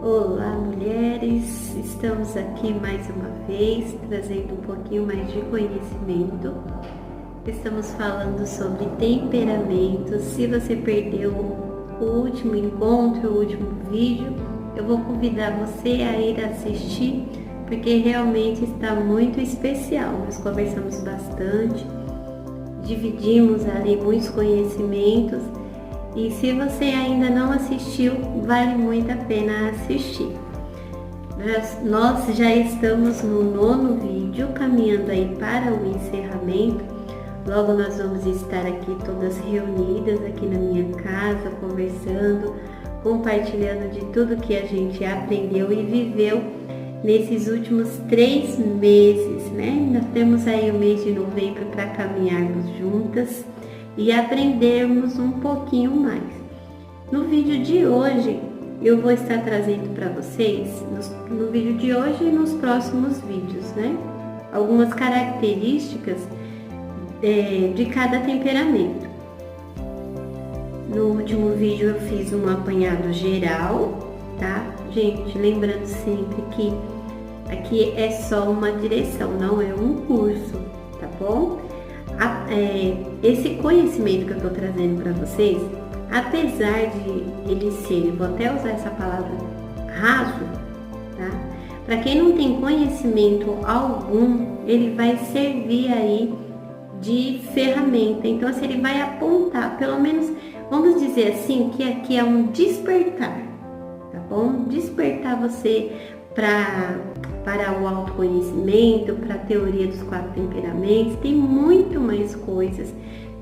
Olá, mulheres! Estamos aqui mais uma vez, trazendo um pouquinho mais de conhecimento. Estamos falando sobre temperamentos. Se você perdeu o último encontro, o último vídeo, eu vou convidar você a ir assistir, porque realmente está muito especial. Nós conversamos bastante, dividimos ali muitos conhecimentos. E se você ainda não assistiu, vale muito a pena assistir. Nós já estamos no 9º vídeo, caminhando aí para o encerramento. Logo nós vamos estar aqui todas reunidas aqui na minha casa, conversando, compartilhando de tudo que a gente aprendeu e viveu nesses últimos 3 meses, né? Nós temos aí o mês de novembro para caminharmos juntas e aprendermos um pouquinho mais. No vídeo de hoje, eu vou estar trazendo para vocês, no vídeo de hoje e nos próximos vídeos, né? Algumas características de cada temperamento. No último vídeo eu fiz um apanhado geral, tá? Gente, lembrando sempre que aqui é só uma direção, não é um curso, tá bom? Esse conhecimento que eu estou trazendo para vocês, apesar de ele ser, vou até usar essa palavra, raso, tá? Para quem não tem conhecimento algum, ele vai servir aí de ferramenta. Então, assim, ele vai apontar, pelo menos, vamos dizer assim, que aqui é um despertar, tá bom? Despertar você para o autoconhecimento, para a teoria dos 4 temperamentos. Tem muito mais coisas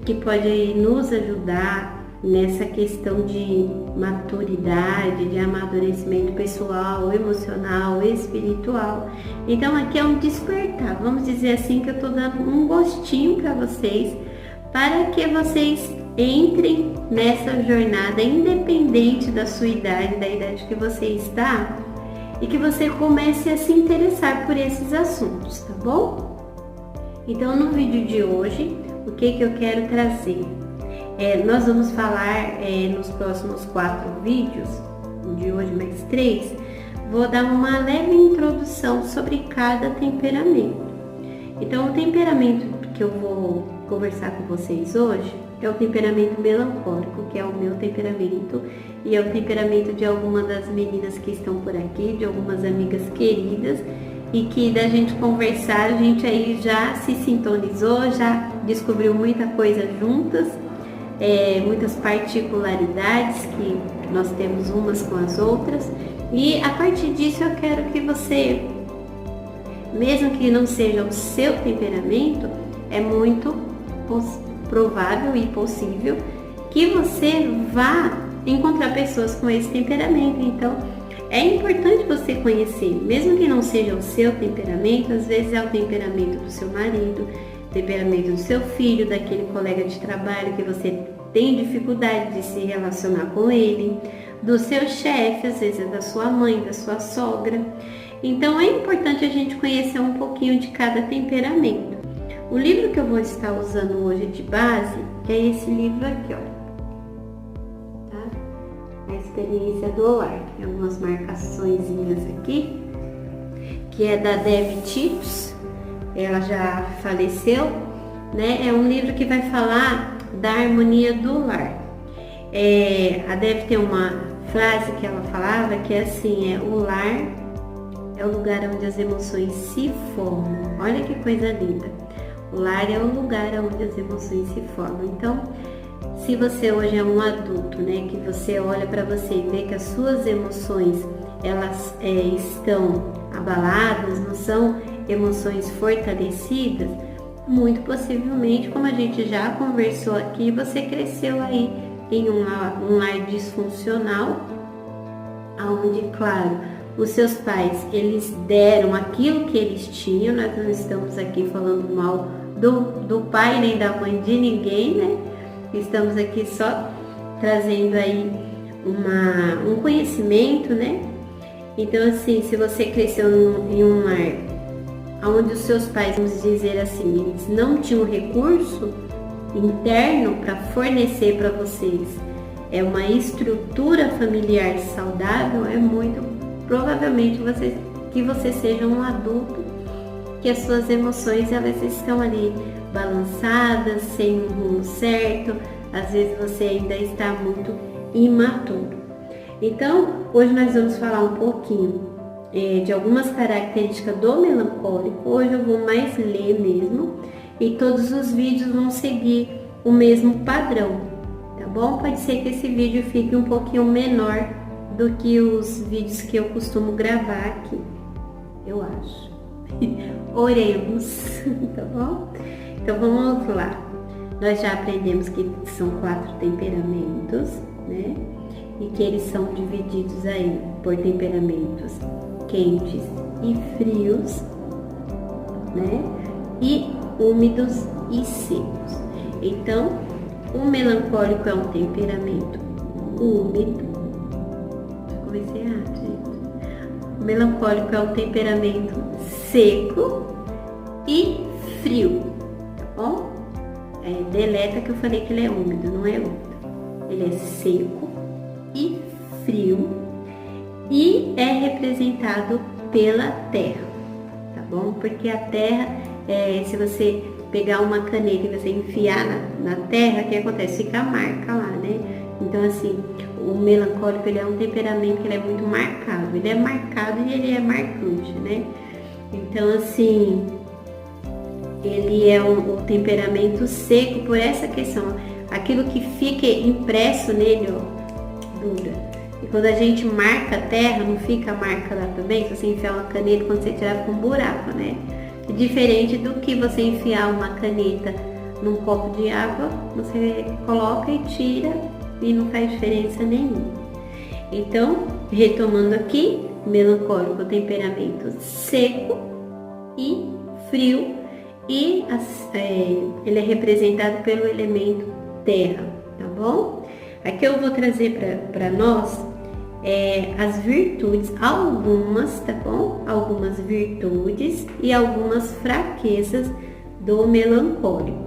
que podem nos ajudar nessa questão de maturidade, de amadurecimento pessoal, emocional, espiritual. Então aqui é um despertar, vamos dizer assim, que eu estou dando um gostinho para vocês, para que vocês entrem nessa jornada independente da sua idade, da idade que você está, e que você comece a se interessar por esses assuntos, tá bom? Então, no vídeo de hoje, o que eu quero trazer? Nós vamos falar nos próximos 4 vídeos, o de hoje mais 3, vou dar uma leve introdução sobre cada temperamento. Então, o temperamento que eu vou conversar com vocês hoje é o temperamento melancólico, que é o meu temperamento, e é o temperamento de algumas das meninas que estão por aqui, de algumas amigas queridas, e que da gente conversar, a gente aí já se sintonizou, já descobriu muita coisa juntas, muitas particularidades que nós temos umas com as outras, e a partir disso eu quero que você, mesmo que não seja o seu temperamento, é muito provável e possível que você vá encontrar pessoas com esse temperamento. Então é importante você conhecer, mesmo que não seja o seu temperamento, às vezes é o temperamento do seu marido, temperamento do seu filho, daquele colega de trabalho que você tem dificuldade de se relacionar com ele, do seu chefe, às vezes é da sua mãe, da sua sogra. Então é importante a gente conhecer um pouquinho de cada temperamento. O livro que eu vou estar usando hoje de base é esse livro aqui, ó, tá? A Experiência do Lar. Tem algumas marcaçõezinhas aqui, que é da Dev Tips, ela já faleceu, né? É um livro que vai falar da harmonia do lar. A Dev tem uma frase que ela falava que é assim, o lar é o lugar onde as emoções se formam. Olha que coisa linda. O lar é o lugar onde as emoções se formam. Então, se você hoje é um adulto, né, que você olha para você e vê que as suas emoções, elas estão abaladas, não são emoções fortalecidas, muito possivelmente, como a gente já conversou aqui, você cresceu aí em um lar disfuncional, onde, claro, os seus pais, eles deram aquilo que eles tinham. Nós não estamos aqui falando mal do pai nem da mãe de ninguém, né? Estamos aqui só trazendo aí um conhecimento, né? Então, assim, se você cresceu em um lar onde os seus pais, vamos dizer assim, eles não tinham recurso interno para fornecer para vocês uma estrutura familiar saudável, é muito provavelmente que você seja um adulto, que as suas emoções elas estão ali balançadas, sem um rumo certo, às vezes você ainda está muito imaturo. Então, hoje nós vamos falar um pouquinho de algumas características do melancólico. Hoje eu vou mais ler mesmo, e todos os vídeos vão seguir o mesmo padrão, tá bom? Pode ser que esse vídeo fique um pouquinho menor do que os vídeos que eu costumo gravar aqui, eu acho. Oremos, tá bom? Então vamos lá. Nós já aprendemos que são 4 temperamentos, né? E que eles são divididos aí por temperamentos quentes e frios, né? E úmidos e secos. Então, o melancólico é um temperamento úmido. Comecei errado, gente. O melancólico é um temperamento seco e frio, tá bom? Deleta que eu falei que ele é úmido, não é úmido. Ele é seco e frio e é representado pela terra, tá bom? Porque a terra, se você pegar uma caneta e você enfiar na terra, o que acontece? Fica a marca lá, né? Então, assim, o melancólico, ele é um temperamento que ele é muito marcado. Ele é marcado e ele é marcante, né? Então, assim, ele é o temperamento seco por essa questão. Aquilo que fica impresso nele, ó, dura. E quando a gente marca a terra, não fica a marca lá também? Se você enfiar uma caneta, quando você tirar, fica um buraco, né? Diferente do que você enfiar uma caneta num copo de água, você coloca e tira e não faz diferença nenhuma. Então, retomando aqui, melancólico, temperamento seco e frio, e ele é representado pelo elemento terra, tá bom? Aqui eu vou trazer para nós as virtudes, algumas, tá bom? Algumas virtudes e algumas fraquezas do melancólico.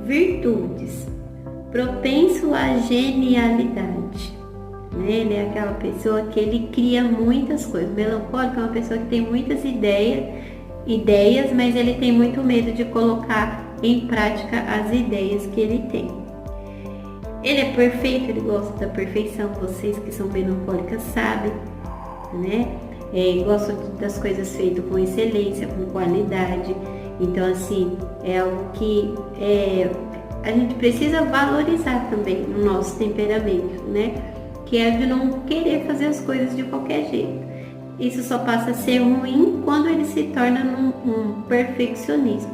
Virtudes: propenso à genialidade, né? Ele é aquela pessoa que ele cria muitas coisas. O melancólico é uma pessoa que tem muitas ideias, mas ele tem muito medo de colocar em prática as ideias que ele tem. Ele é perfeito, ele gosta da perfeição. Vocês que são melancólicas sabem, né? Gosta das coisas feitas com excelência, com qualidade. Então, assim, é algo que a gente precisa valorizar também no nosso temperamento, né? Que é de não querer fazer as coisas de qualquer jeito. Isso só passa a ser ruim quando ele se torna um perfeccionismo.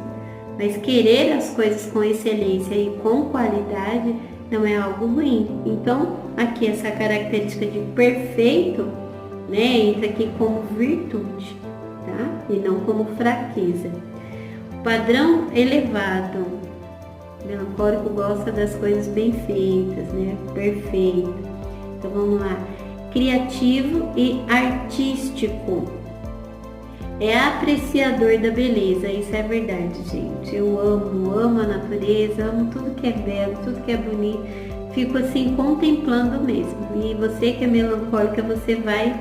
Mas querer as coisas com excelência e com qualidade não é algo ruim. Então, aqui essa característica de perfeito, né, entra aqui como virtude, tá? E não como fraqueza. O padrão elevado. O melancólico gosta das coisas bem feitas, né? Perfeito. Então, vamos lá. Criativo e artístico. É apreciador da beleza, isso é verdade, gente. Eu amo a natureza, amo tudo que é belo, tudo que é bonito. Fico assim contemplando mesmo. E você que é melancólica, você vai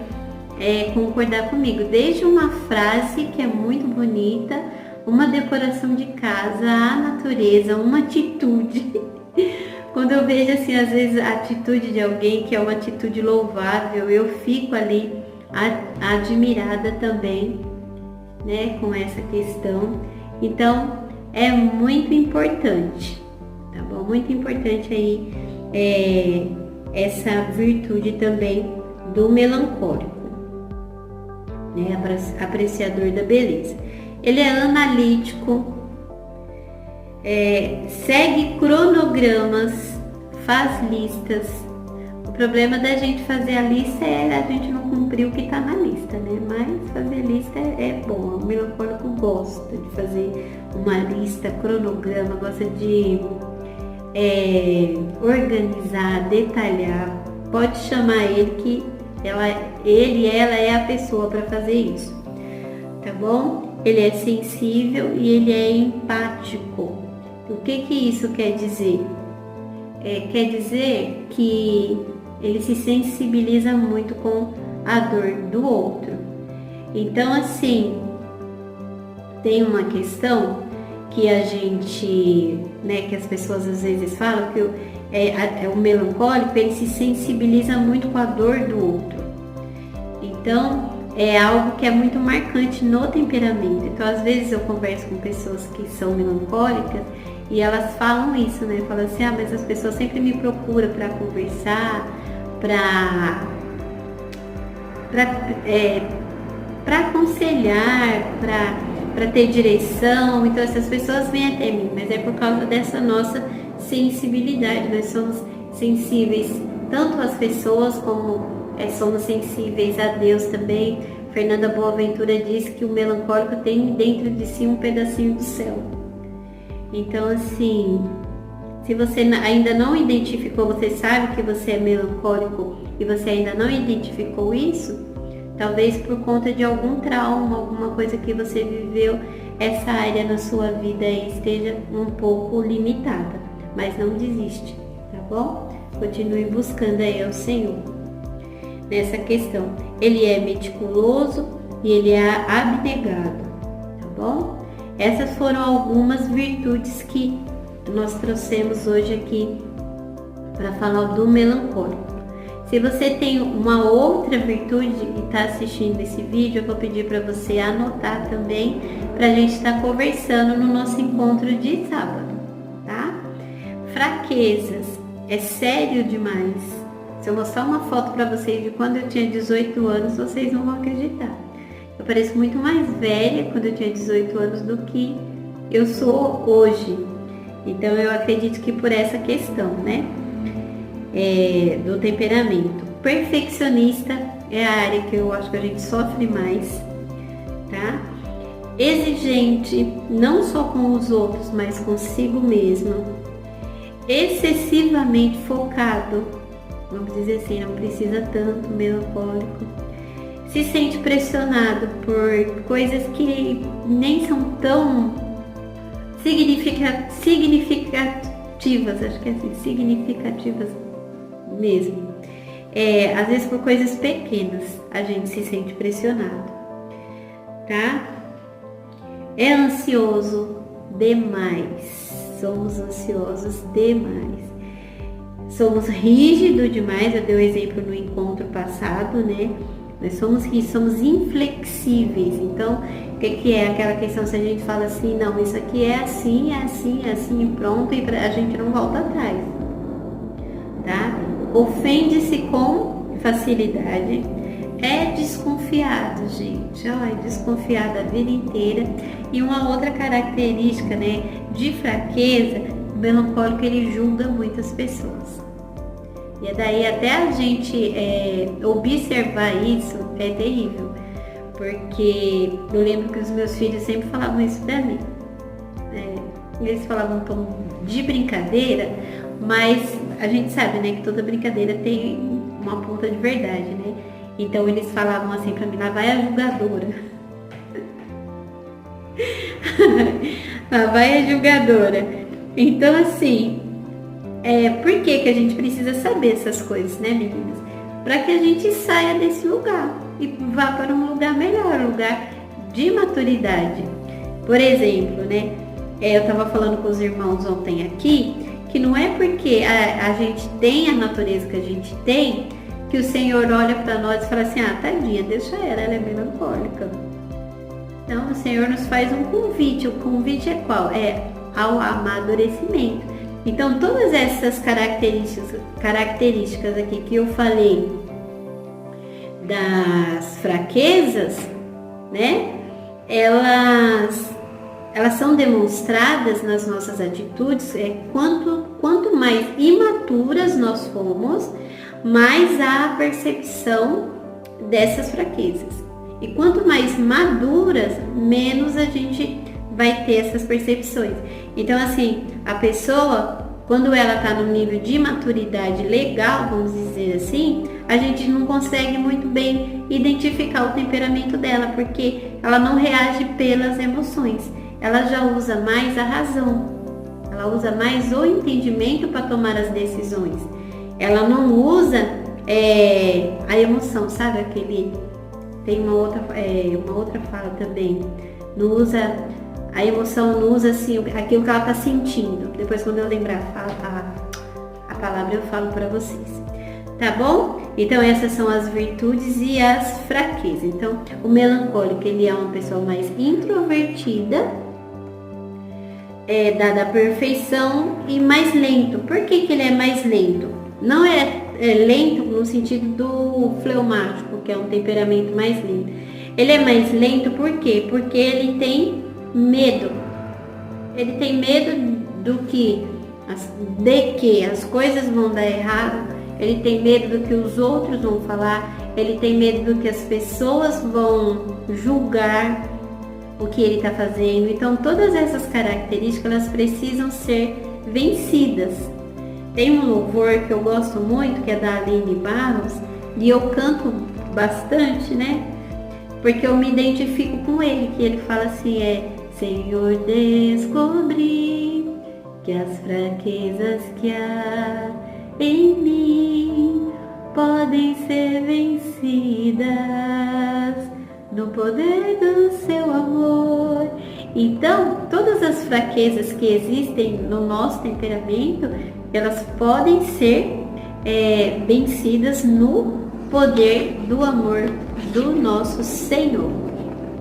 concordar comigo. Desde uma frase que é muito bonita, uma decoração de casa, a natureza, uma atitude. Quando eu vejo assim, às vezes, a atitude de alguém que é uma atitude louvável, eu fico ali admirada também, né, com essa questão. Então, é muito importante, tá bom? Muito importante aí essa virtude também do melancólico, né, apreciador da beleza. Ele é analítico, segue cronogramas, faz listas. O problema da gente fazer a lista é a gente não cumprir o que está na lista, né? Mas fazer lista é bom. O melancólico gosta de fazer uma lista, cronograma, gosta de organizar, detalhar. Pode chamar ele que ela é a pessoa para fazer isso, tá bom? Ele é sensível e ele é empático. O que isso quer dizer? Quer dizer que ele se sensibiliza muito com a dor do outro. Então, assim, tem uma questão que a gente, né, que as pessoas às vezes falam que o melancólico, ele se sensibiliza muito com a dor do outro. Então, é algo que é muito marcante no temperamento. Então, às vezes eu converso com pessoas que são melancólicas e elas falam isso, né? Falam assim, mas as pessoas sempre me procuram para conversar, para aconselhar, para ter direção. Então essas pessoas vêm até mim, mas é por causa dessa nossa sensibilidade. Nós somos sensíveis tanto às pessoas como somos sensíveis a Deus também. Fernanda Boaventura diz que o melancólico tem dentro de si um pedacinho do céu. Então, assim, se você ainda não identificou, você sabe que você é melancólico e você ainda não identificou isso, talvez por conta de algum trauma, alguma coisa que você viveu, essa área na sua vida esteja um pouco limitada. Mas não desiste, tá bom? Continue buscando aí ao Senhor nessa questão. Ele é meticuloso e ele é abnegado, tá bom? Essas foram algumas virtudes que nós trouxemos hoje aqui para falar do melancólico. Se você tem uma outra virtude e está assistindo esse vídeo, eu vou pedir para você anotar também, para a gente estar conversando no nosso encontro de sábado, tá? Fraquezas, é sério demais. Se eu mostrar uma foto para vocês de quando eu tinha 18 anos, vocês não vão acreditar. Eu pareço muito mais velha quando eu tinha 18 anos do que eu sou hoje. Então eu acredito que por essa questão, né? Do temperamento. Perfeccionista é a área que eu acho que a gente sofre mais, tá? Exigente, não só com os outros, mas consigo mesmo. Excessivamente focado, vamos dizer assim, não precisa tanto, melancólico. Se sente pressionado por coisas que nem são tão significativas, acho que é assim, significativas mesmo. Às vezes por coisas pequenas a gente se sente pressionado, tá? É ansioso demais, somos ansiosos demais, somos rígidos demais. Eu dei o exemplo no encontro passado, né? Nós somos rígidos, somos inflexíveis. Então, o que é aquela questão se a gente fala assim, não, isso aqui é assim, é assim, é assim e pronto, e a gente não volta atrás, tá? Ofende-se com facilidade, é desconfiado, gente, é desconfiado a vida inteira. E uma outra característica, né, de fraqueza, o melancólico, ele julga muitas pessoas. E daí até a gente observar isso é terrível, porque eu lembro que os meus filhos sempre falavam isso pra mim. Eles falavam um tom de brincadeira, mas a gente sabe, né, que toda brincadeira tem uma ponta de verdade, né? Então eles falavam assim pra mim, lá vai a julgadora. Lá vai a julgadora. Então assim, por que a gente precisa saber essas coisas, né, meninas? Para que a gente saia desse lugar e vá para um lugar melhor, um lugar de maturidade. Por exemplo, né, eu estava falando com os irmãos ontem aqui, que não é porque a gente tem a natureza que a gente tem, que o Senhor olha para nós e fala assim, tadinha, deixa ela é melancólica. Então, o Senhor nos faz um convite. O convite é qual? É ao amadurecimento. Então, todas essas características aqui que eu falei das fraquezas, né? Elas são demonstradas nas nossas atitudes. Quanto mais imaturas nós formos, mais há a percepção dessas fraquezas. E quanto mais maduras, menos a gente vai ter essas percepções. Então, assim, a pessoa, quando ela está no nível de maturidade legal, vamos dizer assim, a gente não consegue muito bem identificar o temperamento dela, porque ela não reage pelas emoções. Ela já usa mais a razão, ela usa mais o entendimento para tomar as decisões. Ela não usa a emoção, sabe? Tem uma outra fala também. Não usa a emoção, não usa assim aquilo que ela está sentindo. Depois, quando eu lembrar a palavra, eu falo para vocês. Tá bom? Então essas são as virtudes e as fraquezas. Então o melancólico, ele é uma pessoa mais introvertida, dada a perfeição e mais lento. Por que ele é mais lento? Não é lento no sentido do fleumático, que é um temperamento mais lento. Ele é mais lento por quê? Porque ele tem medo. Ele tem medo de que as coisas vão dar errado. Ele tem medo do que os outros vão falar, ele tem medo do que as pessoas vão julgar o que ele está fazendo. Então, todas essas características, elas precisam ser vencidas. Tem um louvor que eu gosto muito, que é da Aline Barros, e eu canto bastante, né? Porque eu me identifico com ele, que ele fala assim, Senhor, descobri que as fraquezas que há em mim podem ser vencidas no poder do seu amor. Então, todas as fraquezas que existem no nosso temperamento, elas podem ser vencidas no poder do amor do nosso Senhor,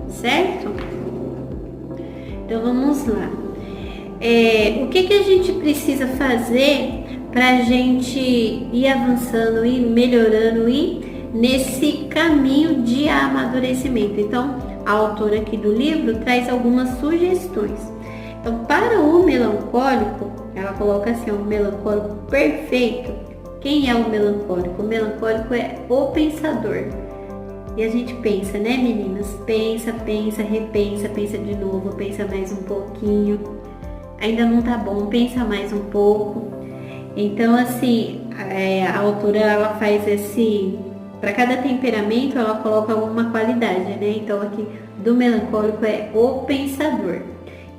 certo? Então, vamos lá. O que a gente precisa fazer para a gente ir avançando, ir melhorando, ir nesse caminho de amadurecimento? Então, a autora aqui do livro traz algumas sugestões. Então, para o melancólico, ela coloca assim, um melancólico perfeito. Quem é o melancólico? O melancólico é o pensador. E a gente pensa, né, meninas? Pensa, repensa, pensa de novo, pensa mais um pouquinho. Ainda não tá bom, pensa mais um pouco. Então, assim, a autora, ela faz para cada temperamento, ela coloca alguma qualidade, né? Então, aqui, do melancólico é o pensador.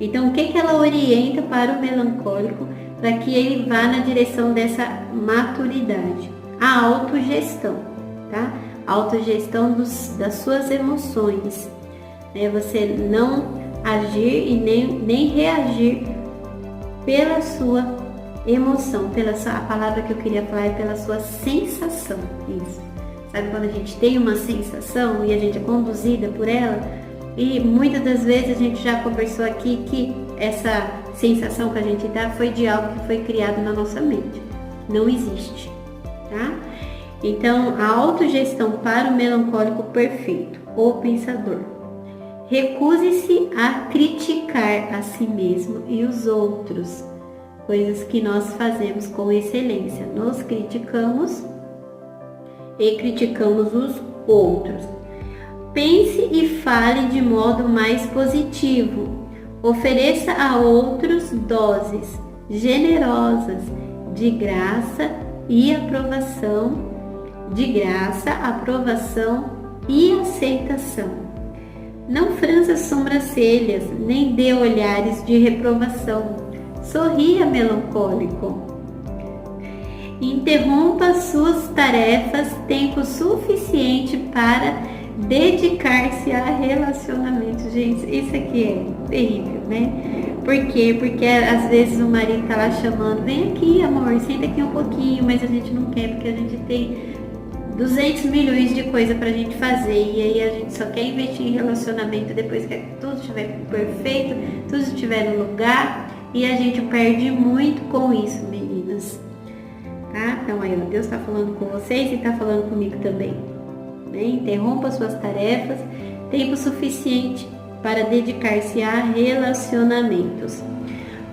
Então, o que ela orienta para o melancólico para que ele vá na direção dessa maturidade? A autogestão, tá? A autogestão das suas emoções, né? Você não agir e nem reagir pela sua emoção, a palavra que eu queria falar é pela sua sensação. Isso. Sabe quando a gente tem uma sensação e a gente é conduzida por ela? E muitas das vezes a gente já conversou aqui que essa sensação que a gente dá foi de algo que foi criado na nossa mente. Não existe, tá? Então, a autogestão para o melancólico perfeito, o pensador. Recuse-se a criticar a si mesmo e os outros, coisas que nós fazemos com excelência. Nos criticamos e criticamos os outros. Pense e fale de modo mais positivo. Ofereça a outros doses generosas de graça e aprovação, e aceitação. Não franza sobrancelhas, nem dê olhares de reprovação. Sorria, melancólico. Interrompa suas tarefas tempo suficiente para dedicar-se a relacionamentos. Gente, isso aqui é terrível, né? Por quê? Porque às vezes o marido tá lá chamando, vem aqui, amor, senta aqui um pouquinho, mas a gente não quer, porque a gente tem 200 milhões de coisa pra gente fazer, e aí a gente só quer investir em relacionamento depois que tudo estiver perfeito, tudo estiver no lugar, e a gente perde muito com isso, meninas. Tá? Então aí, ó, Deus tá falando com vocês e tá falando comigo também. Né? Interrompa suas tarefas, tempo suficiente para dedicar-se a relacionamentos.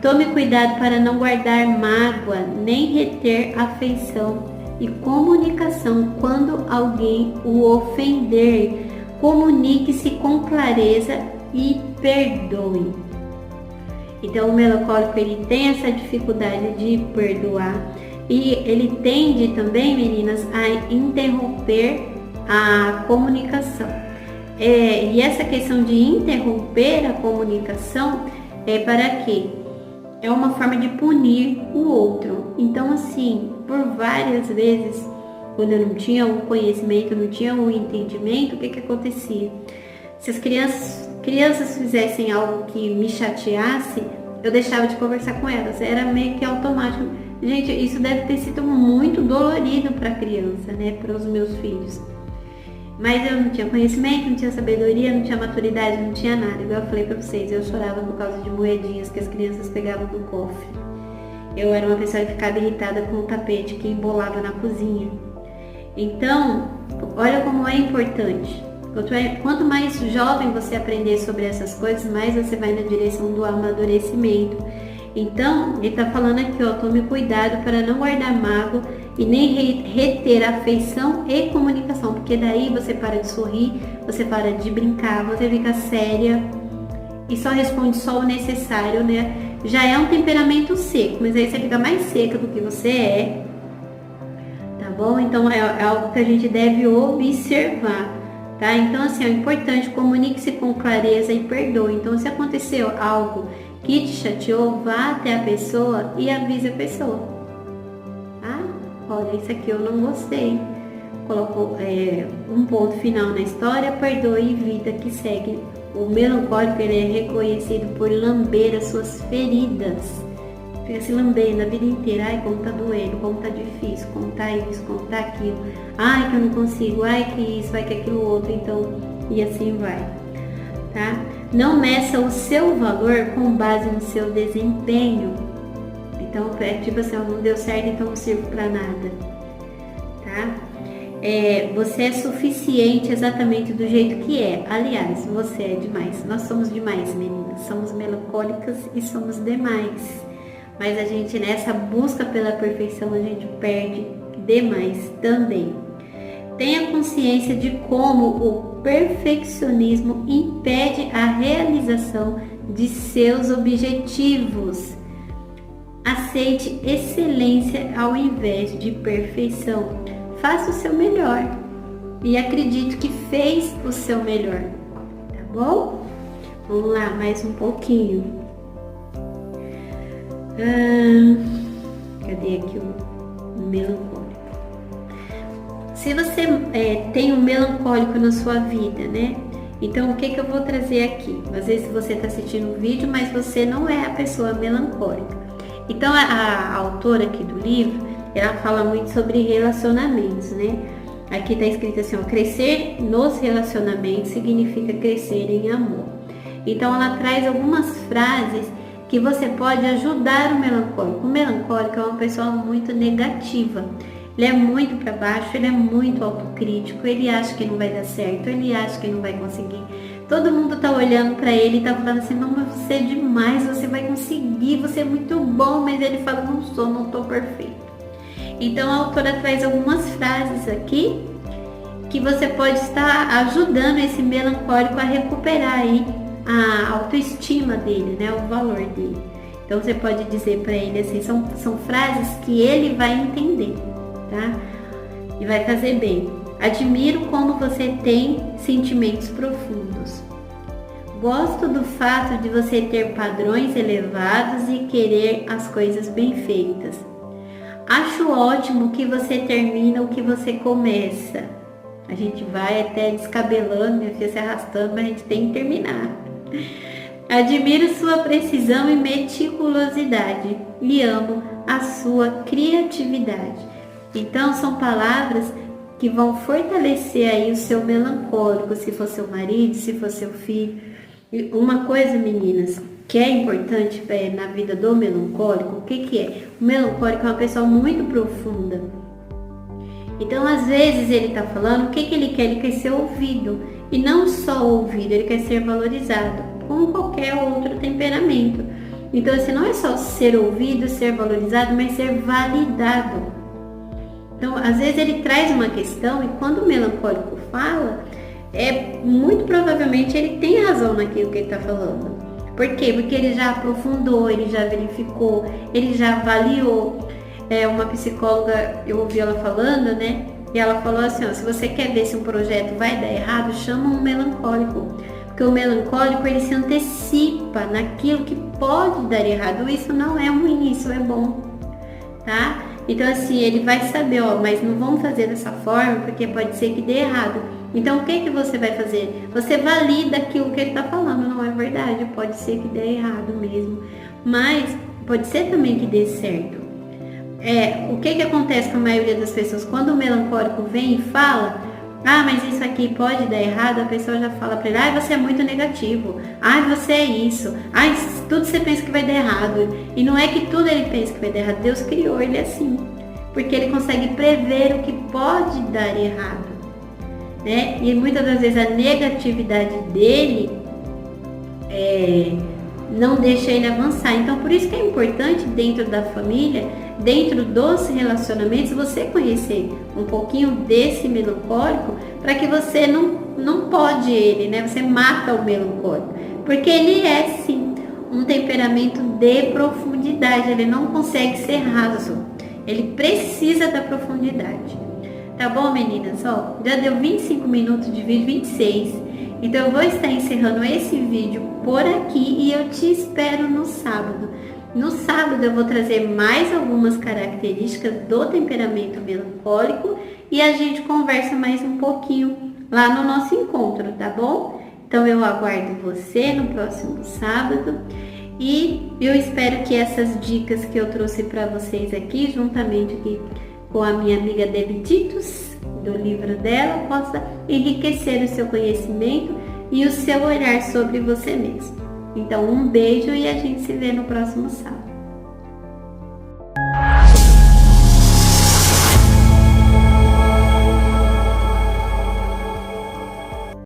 Tome cuidado para não guardar mágoa, nem reter afeição e comunicação quando alguém o ofender. Comunique-se com clareza e perdoe. Então, o melancólico, ele tem essa dificuldade de perdoar e ele tende também, meninas, a interromper a comunicação. E essa questão de interromper a comunicação é para quê? É uma forma de punir o outro. Então, assim, por várias vezes quando eu não tinha o conhecimento, não tinha o entendimento, o que acontecia? Se as crianças fizessem algo que me chateasse, eu deixava de conversar com elas, era meio que automático. Gente, isso deve ter sido muito dolorido para a criança, né, para os meus filhos. Mas eu não tinha conhecimento, não tinha sabedoria, não tinha maturidade, não tinha nada. Igual eu falei pra vocês, eu chorava por causa de moedinhas que as crianças pegavam do cofre. Eu era uma pessoa que ficava irritada com o tapete que embolava na cozinha. Então, olha como é importante. Quanto mais jovem você aprender sobre essas coisas, mais você vai na direção do amadurecimento. Então, ele está falando aqui, ó, tome cuidado para não guardar mágoa e nem reter afeição e comunicação, porque daí você para de sorrir, você para de brincar, você fica séria e só responde só o necessário, né? Já é um temperamento seco, mas aí você fica mais seca do que você é, tá bom? Então é algo que a gente deve observar, tá? Então assim, é importante, comunique-se com clareza e perdoe. Então se aconteceu algo que te chateou, vá até a pessoa e avise a pessoa, tá? Olha, isso aqui eu não gostei. Colocou um ponto final na história, perdoe e vida que segue. O melancólico, ele é reconhecido por lamber as suas feridas. Fica se lambendo a vida inteira. Ai, como tá doendo, como tá difícil, como tá isso, como tá aquilo. Ai, que eu não consigo, ai, que isso, ai, que aquilo outro. Então, e assim vai, tá? Não meça o seu valor com base no seu desempenho. Então, é tipo assim, não deu certo, então não sirvo pra nada, tá? Você é suficiente exatamente do jeito que é. Aliás, você é demais. Nós somos demais, meninas. Somos melancólicas e somos demais. Mas a gente, nessa busca pela perfeição, a gente perde demais também. Tenha consciência de como o perfeccionismo impede a realização de seus objetivos. Aceite excelência ao invés de perfeição. Faça o seu melhor e acredite que fez o seu melhor, tá bom? Vamos lá, mais um pouquinho. Cadê aqui o melancólico? Se você tem um melancólico na sua vida, né? Então o que eu vou trazer aqui? Às vezes você está assistindo o vídeo, mas você não é a pessoa melancólica. Então a autora aqui do livro, ela fala muito sobre relacionamentos, né? Aqui está escrito assim, ó, crescer nos relacionamentos significa crescer em amor. Então ela traz algumas frases que você pode ajudar o melancólico. O melancólico é uma pessoa muito negativa. Ele é muito para baixo, ele é muito autocrítico, ele acha que não vai dar certo, ele acha que não vai conseguir. Todo mundo tá olhando para ele e tá falando assim, não, mas você é demais, você vai conseguir, você é muito bom, mas ele fala, não tô perfeito. Então a autora traz algumas frases aqui que você pode estar ajudando esse melancólico a recuperar aí a autoestima dele, né, o valor dele. Então você pode dizer para ele assim, são frases que ele vai entender, tá? E vai fazer bem. Admiro como você tem sentimentos profundos. Gosto do fato de você ter padrões elevados e querer as coisas bem feitas. Acho ótimo que você termina o que você começa. A gente vai até descabelando, minha filha, se arrastando, mas a gente tem que terminar. Admiro sua precisão e meticulosidade e amo a sua criatividade. Então são palavras que vão fortalecer aí o seu melancólico, se for seu marido, se for seu filho. E uma coisa, meninas, que é importante na vida do melancólico, o que é? O melancólico é uma pessoa muito profunda. Então, às vezes, ele está falando, o que ele quer? Ele quer ser ouvido. E não só ouvido, ele quer ser valorizado, como qualquer outro temperamento. Então, assim, não é só ser ouvido, ser valorizado, mas ser validado. Então, às vezes, ele traz uma questão e quando o melancólico fala, muito provavelmente ele tem razão naquilo que ele está falando. Por quê? Porque ele já aprofundou, ele já verificou, ele já avaliou. Uma psicóloga, eu ouvi ela falando, né? E ela falou assim, ó, se você quer ver se um projeto vai dar errado, chama um melancólico. Porque o melancólico, ele se antecipa naquilo que pode dar errado. Isso não é ruim, isso é bom, tá? Então assim, ele vai saber, ó, mas não vamos fazer dessa forma porque pode ser que dê errado. Então o que você vai fazer? Você valida aquilo que ele está falando, não é verdade, pode ser que dê errado mesmo, mas pode ser também que dê certo. O que acontece com a maioria das pessoas? Quando o melancólico vem e fala, mas isso aqui pode dar errado, a pessoa já fala para ele, você é muito negativo, você é isso, tudo você pensa que vai dar errado. E não é que tudo ele pensa que vai dar errado, Deus criou ele assim, porque ele consegue prever o que pode dar errado, né? E muitas das vezes a negatividade dele não deixa ele avançar. Então por isso que é importante dentro da família, dentro dos relacionamentos, você conhecer um pouquinho desse melancólico, para que você não pode ele, né? Você mata o melancólico, porque ele é sim um temperamento de profundidade, ele não consegue ser raso, ele precisa da profundidade. Tá bom, meninas? Ó, já deu 25 minutos de vídeo, 26. Então eu vou estar encerrando esse vídeo por aqui e eu te espero no sábado. No sábado eu vou trazer mais algumas características do temperamento melancólico e a gente conversa mais um pouquinho lá no nosso encontro, tá bom? Então eu aguardo você no próximo sábado e eu espero que essas dicas que eu trouxe para vocês aqui, juntamente aqui com a minha amiga Debbie Titus, do livro dela, possa enriquecer o seu conhecimento e o seu olhar sobre você mesmo. Então, um beijo e a gente se vê no próximo sábado.